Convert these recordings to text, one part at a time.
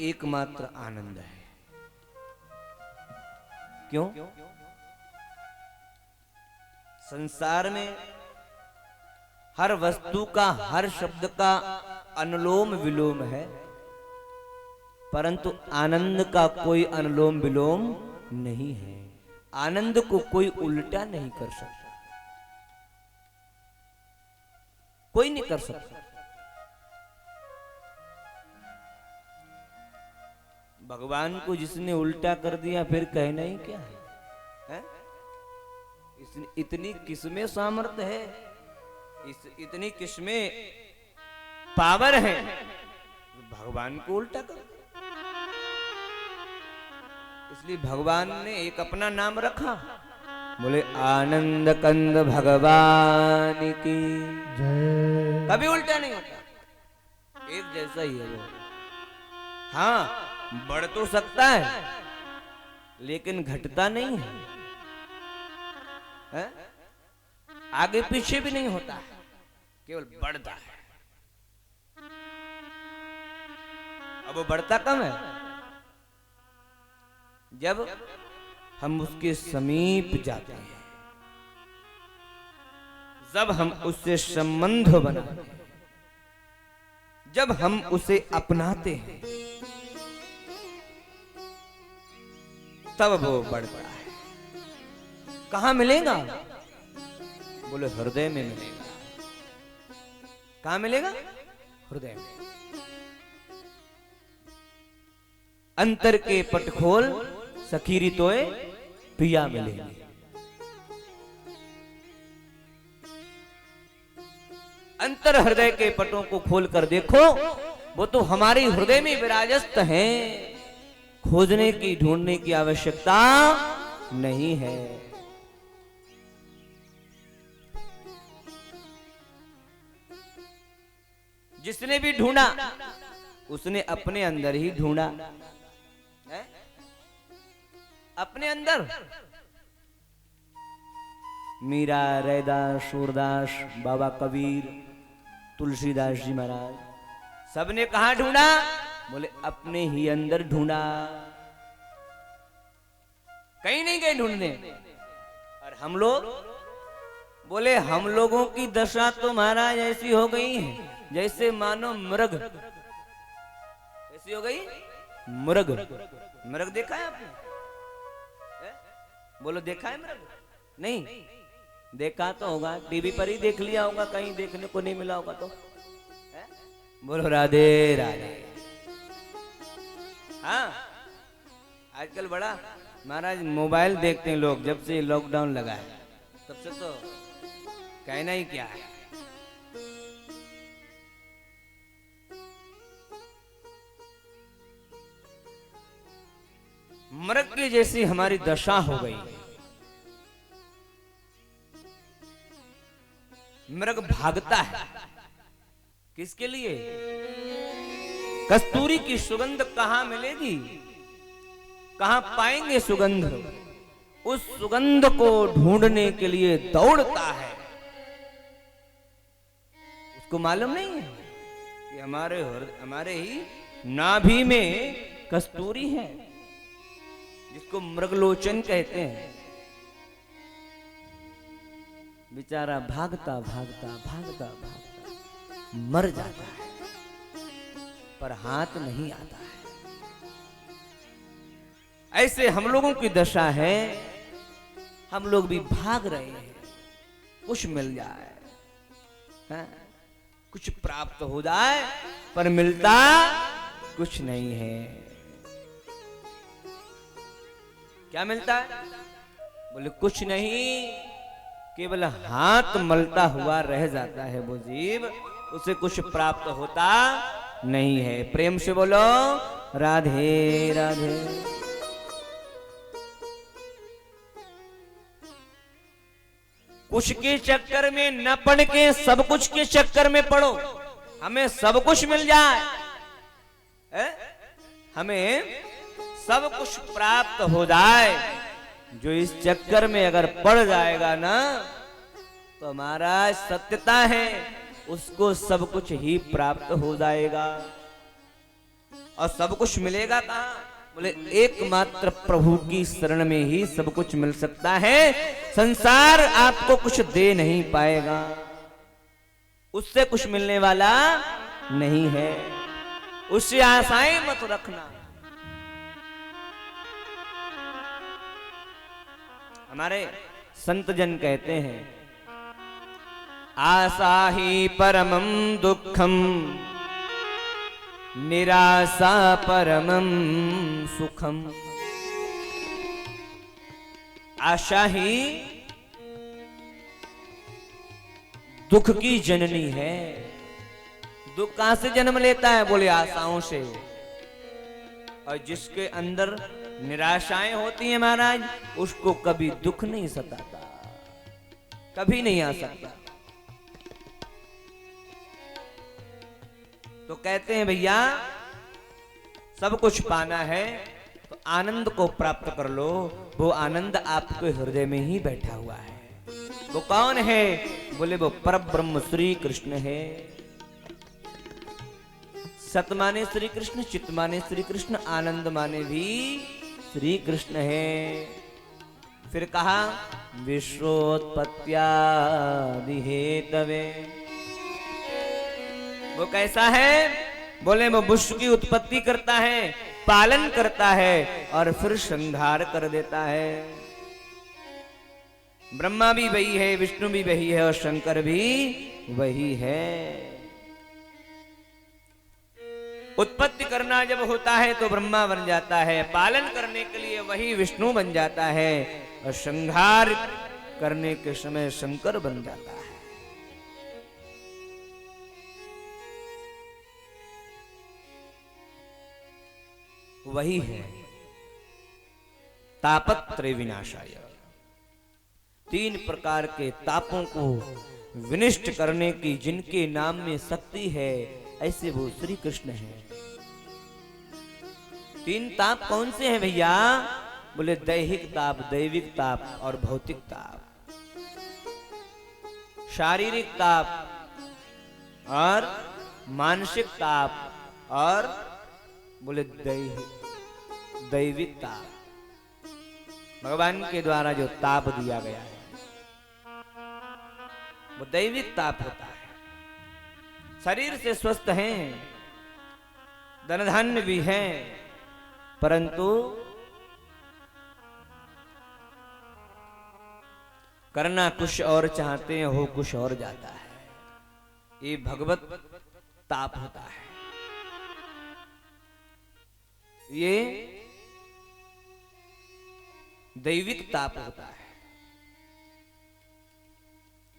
एकमात्र आनंद है। क्यों? संसार में हर वस्तु का, हर शब्द का अनुलोम विलोम है, परंतु आनंद का कोई अनुलोम विलोम नहीं है। आनंद को कोई उल्टा नहीं कर सकता, कोई नहीं कर सकता। भगवान को जिसने उल्टा कर दिया फिर कहना ही क्या है? इतनी किस्में सामर्थ्य है, इतनी किस्में पावर है, भगवान को उल्टा कर। इसलिए भगवान ने एक अपना नाम रखा, बोले आनंद कंद भगवान की जय। कभी उल्टा नहीं होता, एक जैसा ही है वो। हाँ, बढ़ तो सकता है लेकिन घटता नहीं है, आगे पीछे भी नहीं होता है, केवल बढ़ता है। अब वो बढ़ता कम है जब हम उसके समीप जाते हैं, जब हम उससे संबंध बनाते हैं, जब हम उसे अपनाते हैं, तब वो बढ़ता है। कहां मिलेगा? बोले हृदय में मिलेगा। कहां मिलेगा? हृदय में। अंतर के पट खोल सखीरी तोए पिया मिलेंगे। अंतर हृदय के पटों को खोल कर देखो, वो तो हमारे हृदय में विराजस्त हैं। खोजने की, ढूंढने की आवश्यकता नहीं है। जिसने भी ढूंढा उसने अपने अंदर ही ढूंढा है? अपने अंदर। मीरा, रैदास, सूरदास, बाबा कबीर, तुलसीदास जी महाराज, सबने कहां ढूंढा? बोले अपने ही अंदर ढूंढा, कहीं नहीं गए ढूंढने। और हम लोग बोले हम लोगों की दशा तो महाराज ऐसी हो गई है जैसे मानो मृग। ऐसी हो गई मृग। मृग देखा है आपने? बोलो देखा है मृग? नहीं देखा तो होगा, टीवी पर ही देख लिया होगा, कहीं देखने को नहीं मिला होगा तो। बोलो राधे राधे। हाँ, आजकल बड़ा महाराज मोबाइल देखते हैं लोग, जब से लॉकडाउन लगा है तब से तो कहना ही क्या है। मृग की जैसी हमारी दशा हो गई। मृग भागता है किसके लिए? कस्तूरी की सुगंध कहां मिलेगी, कहां पाएंगे सुगंध? उस सुगंध को ढूंढने के लिए दौड़ता है। उसको मालूम नहीं है कि हमारे ही नाभि में कस्तूरी है, जिसको मृगलोचन कहते हैं। बेचारा भागता भागता भागता भागता मर जाता है, पर हाथ नहीं आता है। ऐसे हम लोगों की दशा है, हम लोग भी भाग रहे हैं, कुछ मिल जाए, है? कुछ प्राप्त हो जाए, पर मिलता कुछ नहीं है। क्या मिलता है? बोले कुछ नहीं, केवल हाथ मलता हुआ रह जाता है वो जीव, उसे कुछ प्राप्त होता नहीं है। प्रेम से बोलो राधे राधे। कुछ के चक्कर में न पड़ के सब कुछ के चक्कर में पड़ो, हमें सब कुछ मिल जाए, हमें सब कुछ प्राप्त हो जाए। जो इस चक्कर में अगर पड़ जाएगा ना, तो हमारा सत्यता है उसको सब कुछ ही प्राप्त हो जाएगा। और सब कुछ मिलेगा कहाँ? बोले एकमात्र प्रभु की शरण में ही सब कुछ मिल सकता है। संसार आपको कुछ दे नहीं पाएगा, उससे कुछ मिलने वाला नहीं है, उससे आशाएं मत रखना। हमारे संत जन कहते हैं, आशा ही परमं दुखम निराशा परमं सुखम। आशा ही दुख की जननी है। दुख कहां से जन्म लेता है? बोले आशाओं से। और जिसके अंदर निराशाएं होती हैं महाराज, उसको कभी दुख नहीं सताता, कभी नहीं आ सकता। तो कहते हैं भैया, सब कुछ पाना है तो आनंद को प्राप्त कर लो। वो आनंद आपके हृदय में ही बैठा हुआ है। वो कौन है? बोले वो परब्रह्म श्री कृष्ण है। सत माने श्री कृष्ण, चित माने श्री कृष्ण, आनंद माने भी श्री कृष्ण है। फिर कहा विश्वोत्पत्त्यादि हेतवे। वो कैसा है? बोले वो विश्व की उत्पत्ति करता है, पालन करता है और फिर संहार कर देता है। ब्रह्मा भी वही है, विष्णु भी वही है और शंकर भी वही है। उत्पत्ति करना जब होता है तो ब्रह्मा बन जाता है, पालन करने के लिए वही विष्णु बन जाता है और संहार करने के समय शंकर बन जाता है। वही है तापत्रय विनाशाय। 3 प्रकार के तापों को विनिष्ट करने की जिनके नाम में शक्ति है, ऐसे वो श्री कृष्ण है। 3 ताप कौन से हैं भैया? बोले दैहिक ताप, दैविक ताप और भौतिक ताप। शारीरिक ताप और मानसिक ताप और बोले दैविक ताप। भगवान के द्वारा जो ताप दिया गया है वो दैविक ताप होता है। शरीर से स्वस्थ हैं, धन धान्य भी हैं, परंतु करना कुछ और चाहते हैं, हो कुछ और जाता है। ये भगवत ताप होता है। ये दैविक ताप होता है।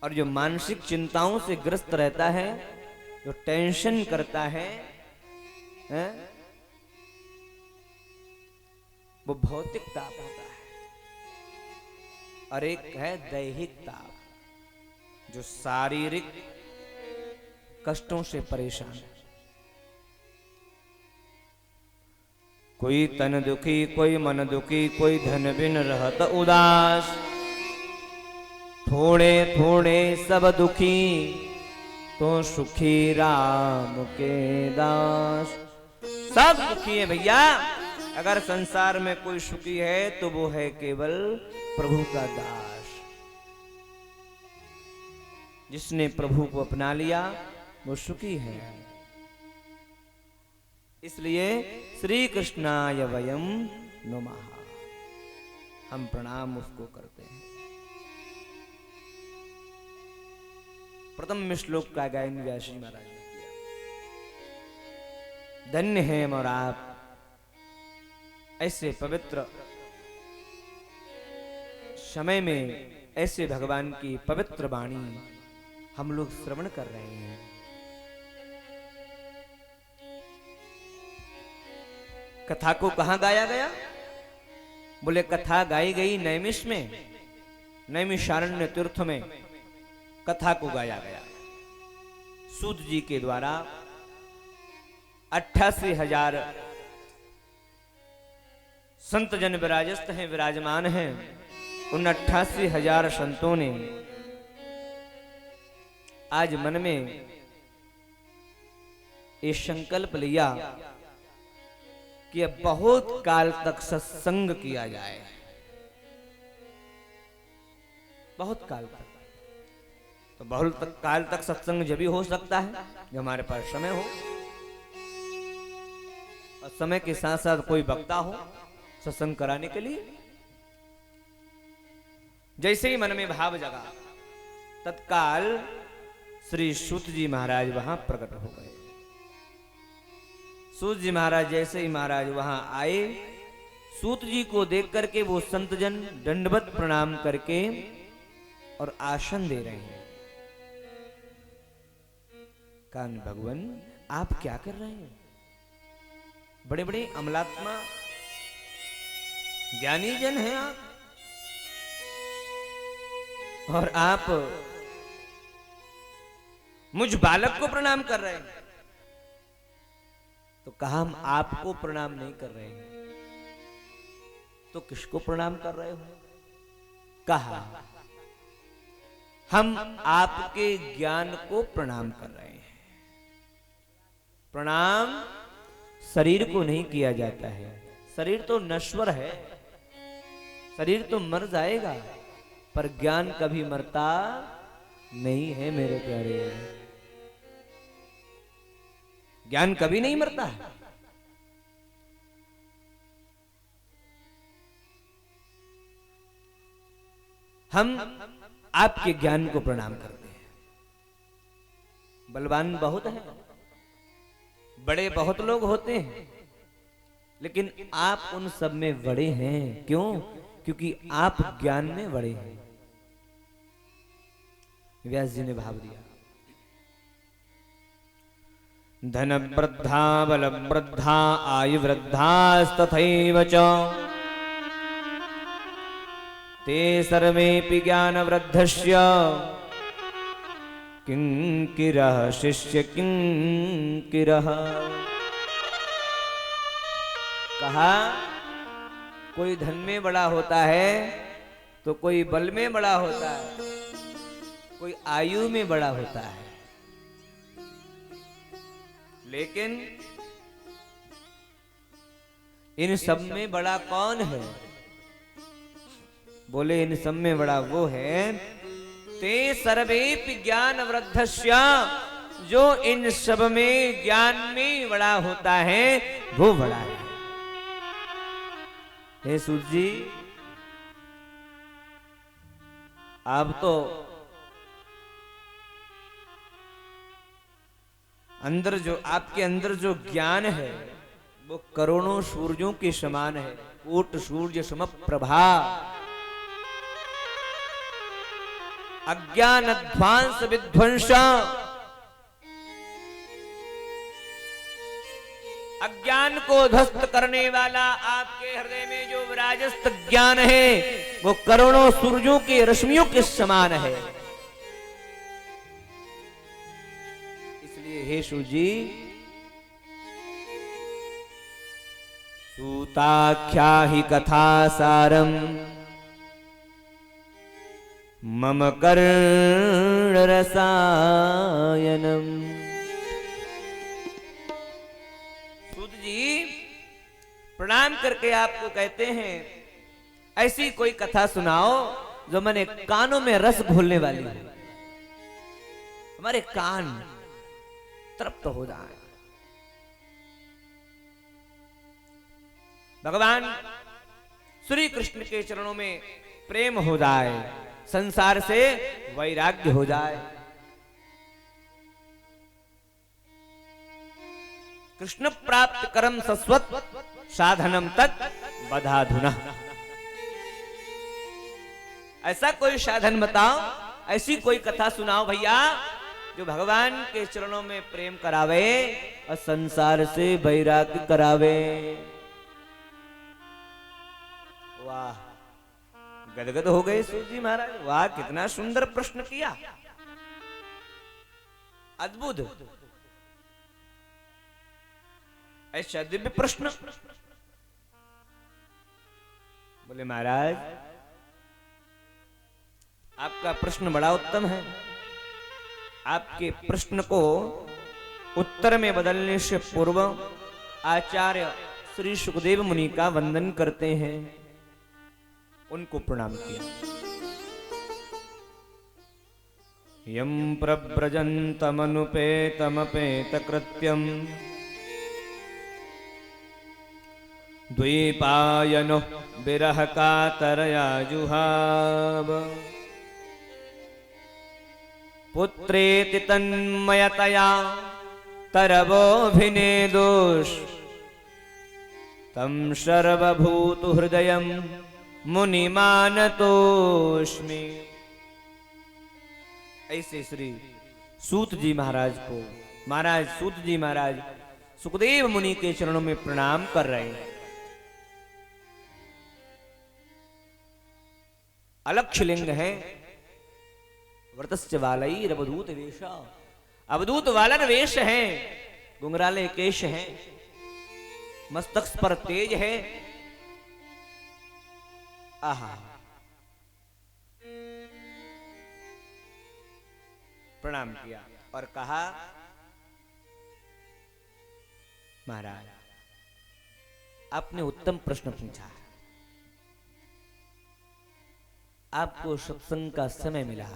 और जो मानसिक चिंताओं से ग्रस्त रहता है, जो टेंशन करता है, वो भौतिक ताप होता है। और एक है दैहिक ताप, जो शारीरिक कष्टों से परेशान है। कोई तन दुखी, कोई मन दुखी, कोई धन बिन रहत उदास। थोड़े थोड़े सब दुखी, तो सुखी राम के दास। सब दुखी है भैया। अगर संसार में कोई सुखी है तो वो है केवल प्रभु का दास। जिसने प्रभु को अपना लिया वो सुखी है। इसलिए श्री कृष्णाय वयम नमः, हम प्रणाम उसको करते हैं। प्रथम श्लोक का गायन व्यास जी महाराज ने किया। धन्य है और आप ऐसे पवित्र समय में ऐसे भगवान की पवित्र वाणी हम लोग श्रवण कर रहे हैं। कथा को कहां गाया गया? बोले कथा गाई गई नैमिष में, नैमिषारण्य तीर्थ में कथा को गाया गया। सूत जी के द्वारा 88,000 संत जन विराजस्त हैं, विराजमान हैं। उन 88,000 संतों ने आज मन में ये संकल्प लिया कि अब बहुत काल तक सत्संग किया जाए, बहुत काल तक। तो बहुत काल तक सत्संग जब भी हो सकता है जब हमारे पास समय हो, और समय के साथ साथ कोई वक्ता हो सत्संग कराने के लिए। जैसे ही मन में भाव जगा, तत्काल श्री सूत जी महाराज वहां प्रकट हो गए। सूत जी महाराज जैसे ही महाराज वहां आए, सूत जी को देख करके वो संतजन दंडवत प्रणाम करके और आसन दे रहे हैं। कान भगवान आप क्या कर रहे हैं? बड़े बड़े अमलात्मा ज्ञानी जन हैं आप, और आप मुझ बालक को प्रणाम कर रहे हैं। तो कहा हम आपको प्रणाम नहीं कर रहे हैं, तो किसको प्रणाम कर रहे हो? कहा हम आपके ज्ञान को प्रणाम कर रहे हैं। प्रणाम शरीर को नहीं किया जाता है, शरीर तो नश्वर है, शरीर तो मर जाएगा, पर ज्ञान कभी मरता नहीं है मेरे प्यारे। ज्ञान कभी नहीं मरता है। हम आपके ज्ञान को प्रणाम करते हैं। बलवान बहुत है, बड़े बहुत लोग होते हैं, लेकिन आप उन सब में बड़े हैं। क्यों? क्योंकि आप ज्ञान में बड़े हैं। व्यास जी ने भाव दिया, धन वृद्धा बल वृद्धा आयु वृद्धास्तथैव च ते सर्वेऽपि ज्ञान वृद्धस्य किंकिरः शिष्य किंकिरः। कहा कोई धन में बड़ा होता है तो कोई बल में बड़ा होता है, कोई आयु में बड़ा होता है, लेकिन इन सब में बड़ा कौन है? बोले इन सब में बड़ा वो है, ते सर्वेपि ज्ञान वृद्धस्य, जो इन सब में ज्ञान में बड़ा होता है वो बड़ा है। हे सूत जी, आप तो अंदर जो आपके अंदर जो ज्ञान है वो करोड़ों सूर्यों के समान है, कोट सूर्य सम प्रभा। अज्ञान ध्वांस विध्वंस, अज्ञान को ध्वस्त करने वाला आपके हृदय में जो विराजस्त ज्ञान है वो करोड़ों सूर्यों के रश्मियों के समान है। इसलिए हे सूत जी, सूताख्या ही कथा सारम मम कर्ण रसायनम। सूत जी प्रणाम करके आपको कहते हैं, ऐसी कोई कथा सुनाओ जो मैंने कानों में रस घोलने वाली हो, हमारे कान तृप्त हो जाए। भगवान श्री कृष्ण के चरणों में प्रेम हो जाए, संसार से वैराग्य हो जाए। कृष्ण प्राप्त करम सस्वत साधनम तत् बधाधुना। ऐसा कोई साधन बताओ, ऐसी कोई कथा सुनाओ भैया जो भगवान के चरणों में प्रेम करावे और संसार से वैराग्य करावे। वाह, गदगद हो गए सूत जी महाराज। वाह, कितना सुंदर प्रश्न किया, अद्भुत, ऐसा दिव्य प्रश्न। बोले महाराज आपका प्रश्न बड़ा उत्तम है, आपके प्रश्न को उत्तर में बदलने से पूर्व आचार्य श्री सुखदेव मुनि का वंदन करते हैं, उनको प्रणाम किया। यम प्रव्रजन्तमनुपेतमपेतकृत्यम् द्वैपायनो विरह कातरया जुहाव पुत्रेति तन्मयतया तरवोऽभिनेदोष तं सर्वभूत हृदयं मुनिमानतोस्मि। ऐसे श्री सूत जी महाराज को महाराज सूत जी महाराज सुखदेव मुनि के चरणों में प्रणाम कर रहे हैं। अलक्ष्य लिंग है, व्रतस्य वालैर अवधूत वेश, अवधूत वालर वेश है, घुंघराले केश है, मस्तक पर तेज है। आहा, प्रणाम किया और कहा, महाराज आपने उत्तम प्रश्न पूछा, आपको सत्संग का समय मिला,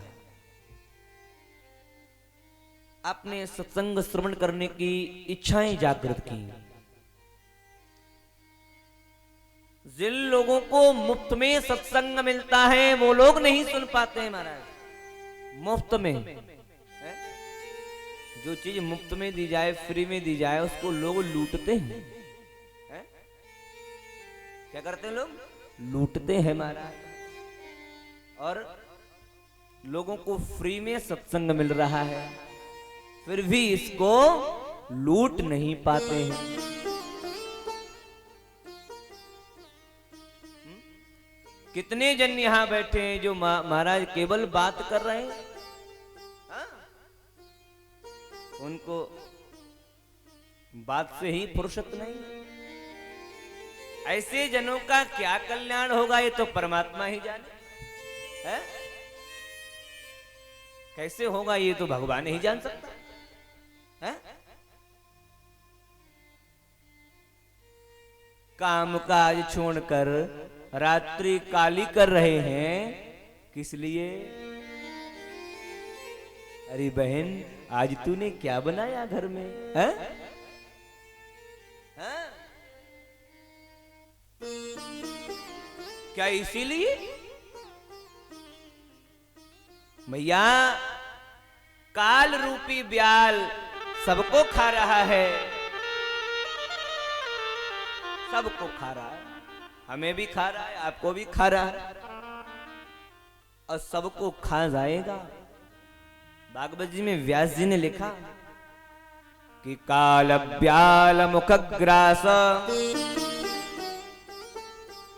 आपने सत्संग श्रवण करने की इच्छाएं जागृत की। जिन लोगों को मुफ्त में सत्संग मिलता है वो लोग नहीं सुन पाते हैं महाराज। मुफ्त में जो चीज मुफ्त में दी जाए, फ्री में दी जाए, उसको लोग लूटते हैं। क्या करते हैं लोग? लूटते हैं महाराज। और लोगों को फ्री में सत्संग मिल रहा है, फिर भी इसको लूट नहीं पाते हैं। कितने जन यहां बैठे हैं जो महाराज केवल बात कर रहे हैं, उनको बात से ही फुर्सत नहीं। ऐसे जनों का क्या कल्याण होगा ये तो परमात्मा ही जाने है। कैसे होगा ये तो भगवान ही जान सकता है। काम काज छोड़कर रात्रि काली कर रहे हैं, किस लिए? अरे बहन, आज तूने क्या बनाया घर में? है? है? क्या इसीलिए? भैया, काल रूपी ब्याल सबको खा रहा है, सबको खा रहा है, हमें भी खा रहा है, आपको भी खा रहा है, और सबको खा जाएगा। भागवत जी में व्यास जी ने लिखा कि काल ब्याल मुखग्रास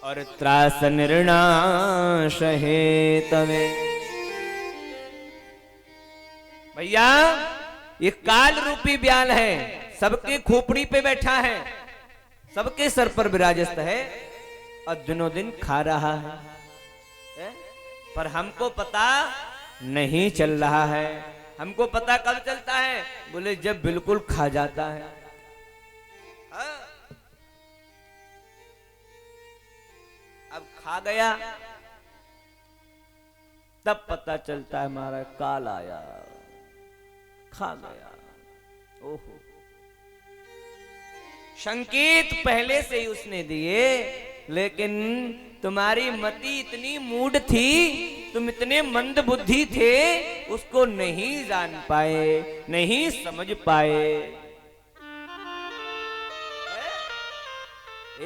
और त्रास निर्णाश है तवे। भैया, ये काल रूपी ब्याल है, सबके खोपड़ी पे बैठा है, सबके सर पर विराजस्त है और दिनों दिन खा रहा है, पर हमको पता नहीं चल रहा है। हमको पता कब चलता है? बोले जब बिल्कुल खा जाता है। अब खा गया तब पता चलता है हमारा काल आया, खा गया। ओहो, संकेत पहले से ही उसने दिए, लेकिन तुम्हारी मति इतनी मूढ़ थी, तुम इतने मंद बुद्धि थे, उसको नहीं जान पाए, नहीं समझ पाए।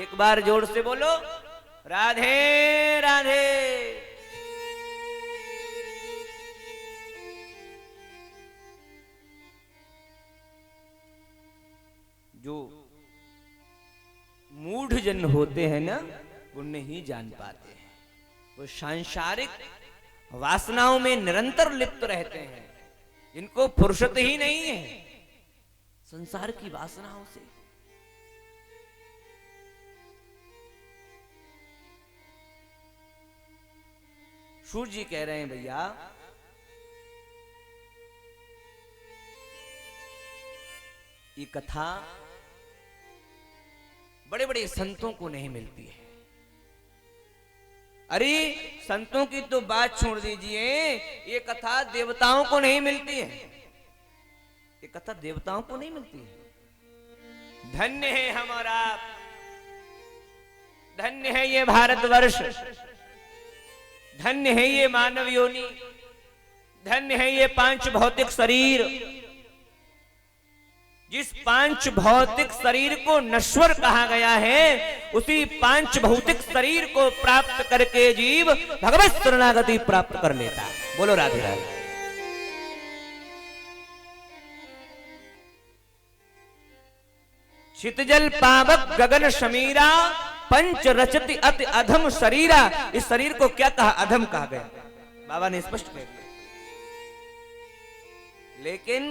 एक बार जोर से बोलो, राधे राधे। जो मूढ़ जन होते हैं ना, वो नहीं जान पाते हैं, वो सांसारिक वासनाओं में निरंतर लिप्त रहते हैं, इनको फुर्सत ही नहीं है संसार की वासनाओं से। सूर्य जी कह रहे हैं, भैया ये कथा बड़े बड़े संतों को नहीं मिलती है। अरे संतों की तो बात छोड़ दीजिए, ये कथा देवताओं को नहीं मिलती है, ये कथा देवताओं को नहीं मिलती है। धन्य है हमारा, धन्य है ये भारतवर्ष, धन्य है ये मानव योनि, धन्य है ये पांच भौतिक शरीर। जिस पांच भौतिक शरीर को नश्वर कहा गया है, उसी पांच भौतिक शरीर को प्राप्त करके जीव भगवत शरणागति प्राप्त कर लेता है। बोलो राधे राधे। क्षितिजल पावक गगन शमीरा, पंच रचति अति अधम शरीरा। इस शरीर को क्या कहा? अधम कहा गया, बाबा ने स्पष्ट कह दिया। लेकिन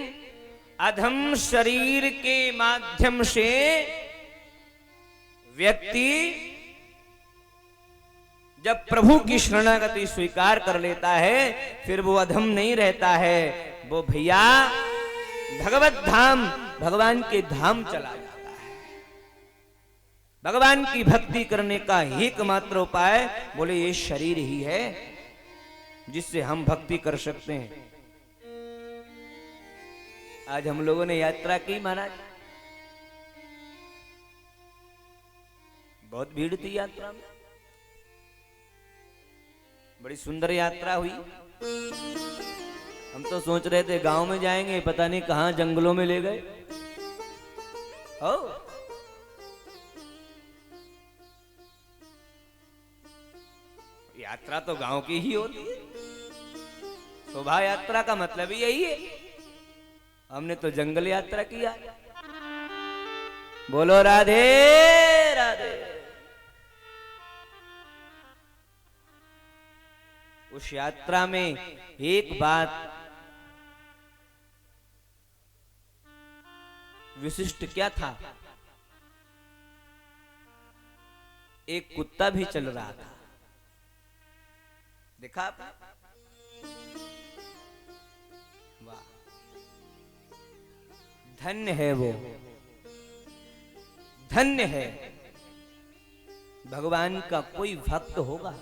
अधम शरीर के माध्यम से व्यक्ति जब प्रभु की शरणागति स्वीकार कर लेता है, फिर वो अधम नहीं रहता है, वो भैया भगवत धाम, भगवान के धाम चला जाता है। भगवान की भक्ति करने का एकमात्र उपाय बोले ये शरीर ही है जिससे हम भक्ति कर सकते हैं। आज हम लोगों ने यात्रा की महाराज, बहुत भीड़ थी यात्रा में, बड़ी सुंदर यात्रा हुई। हम तो सोच रहे थे गांव में जाएंगे, पता नहीं कहां जंगलों में ले गए। हो यात्रा तो गांव की ही होती है, शोभा यात्रा का मतलब ही यही है। हमने तो जंगल यात्रा किया। बोलो राधे राधे। उस यात्रा में एक बात विशिष्ट क्या था, एक कुत्ता भी चल रहा था, देखा आपने? धन्य है वो, धन्य है भगवान का कोई भक्त होगा,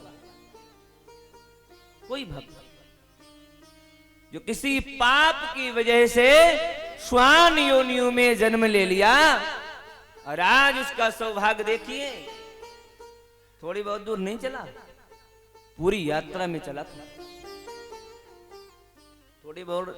कोई भक्त जो किसी पाप की वजह से श्वान योनियों में जन्म ले लिया, और आज उसका सौभाग्य देखिए, थोड़ी बहुत दूर नहीं चला, पूरी यात्रा में चला था। थोड़ी बहुत